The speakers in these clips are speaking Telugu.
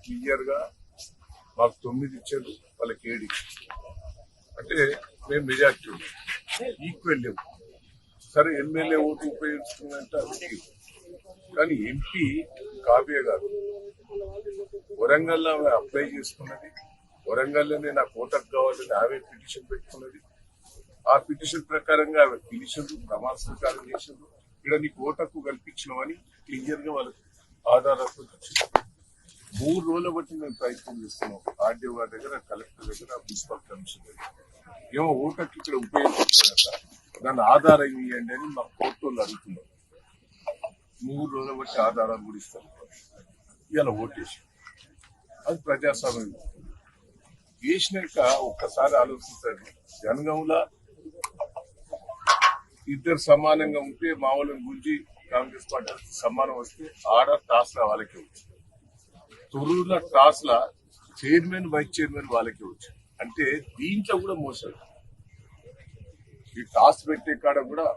క్లియర్ గా మాకు 9 ఇచ్చారు, వాళ్ళకి 7 ఇచ్చారు. అంటే మేము మెజార్టీ ఈక్వల్ లేవు. సరే ఎమ్మెల్యే ఓటు ఉపయోగించుకున్నంటే అది, కానీ ఎంపీ కావ్య గారు వరంగల్లో ఆమె అప్లై చేసుకున్నది, వరంగల్లోనే నాకు ఓటర్ కావాలని ఆమె పిటిషన్ పెట్టుకున్నది. ఆ పిటిషన్ ప్రకారంగా ఆమె పిలిచిండ్రు, ప్రమాణ స్వీకారం చేసిండ్రు. ఇక్కడ నీకు ఓటర్కు కల్పించినామని క్లియర్ గా వాళ్ళకి ఆధారాలతో వచ్చింది. 3 రోజుల బట్టి మేము ప్రయత్నం చేస్తున్నాం. ఆర్డీఓ గారి దగ్గర, కలెక్టర్ దగ్గర, మున్సిపల్ కమిషన్ దగ్గర. ఏమో ఓటర్కి ఇక్కడ ఉపయోగిస్తున్నారట, దాన్ని ఆధారం ఇవ్వండి అని మా కోర్టు వాళ్ళు అడుగుతున్నారు. 3 రోజుల బట్టి ఆధారాలు కూడా ఇస్తారు. ఇలా ఓటేసి అది ప్రజాస్వామ్యం వేసినాక ఒక్కసారి ఆలోచించండి. జనగంలో ఇద్దరు సమానంగా ఉంటే మా వాళ్ళని గురించి కాంగ్రెస్ పార్టీ సమానం వస్తే ఆడ టాస్ లా వాళ్ళకే వచ్చింది. తొర్రూరులో టాస్ లా చైర్మన్, వైస్ చైర్మన్ వాళ్ళకే వచ్చింది. అంటే దీంట్లో కూడా మోసం. ఈ టాస్ పెట్టే కాడ కూడా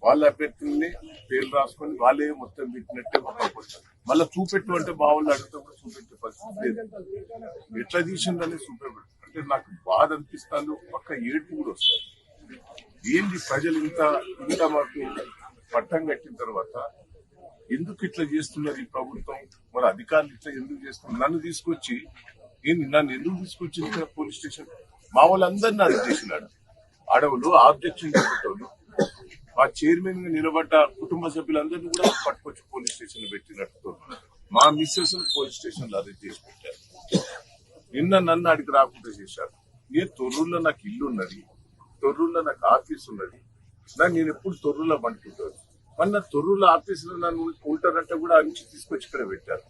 వాళ్ళ అభ్యర్థుల్ని పేర్లు రాసుకొని వాళ్ళే మొత్తం పెట్టినట్టే పట్టుకుంటారు. మళ్ళీ చూపెట్టు అంటే మా వాళ్ళు అడిగితే కూడా చూపెట్టే పరిస్థితి లేదు. ఎట్లా తీసిందని చూపెట్టు అంటే నాకు బాధ అనిపిస్తాను, పక్క ఏడుపు కూడా వస్తుంది. ఏంది ప్రజలు ఇంత మాకు పట్టం కట్టిన తర్వాత ఎందుకు ఇట్లా చేస్తున్నారు ఈ ప్రభుత్వం, మరి అధికారులు ఇట్లా ఎందుకు చేస్తున్నారు? నన్ను తీసుకొచ్చి నన్ను ఎందుకు తీసుకొచ్చింది ఇక్కడ పోలీస్ స్టేషన్? మా వాళ్ళందరినీ అరెస్ట్ చేసినాడు. అడవులు ఆబ్జెక్షన్ పెట్టేటోళ్ళు, మా చైర్మన్ గా నిలబడ్డ కుటుంబ సభ్యులందరినీ కూడా పట్టుకొచ్చి పోలీస్ స్టేషన్ పెట్టినట్టు మా మిస్సెస్ పోలీస్ స్టేషన్ లో అరెస్ట్ చేసి పెట్టారు. నిన్న నన్ను అడిగి రాకుండా చేశారు. నేను తొర్రూరులో నాకు ఇల్లు ఉన్నది, తొర్రూరులో నాకు ఆఫీస్ ఉన్నది, నేను ఎప్పుడు తొర్రూరులో పండుకుంటాను. మొన్న తొర్రూరులో ఆఫీసులో నన్ను ఉంటారంటే కూడా నుంచి తీసుకొచ్చి ఇక్కడ పెట్టారు.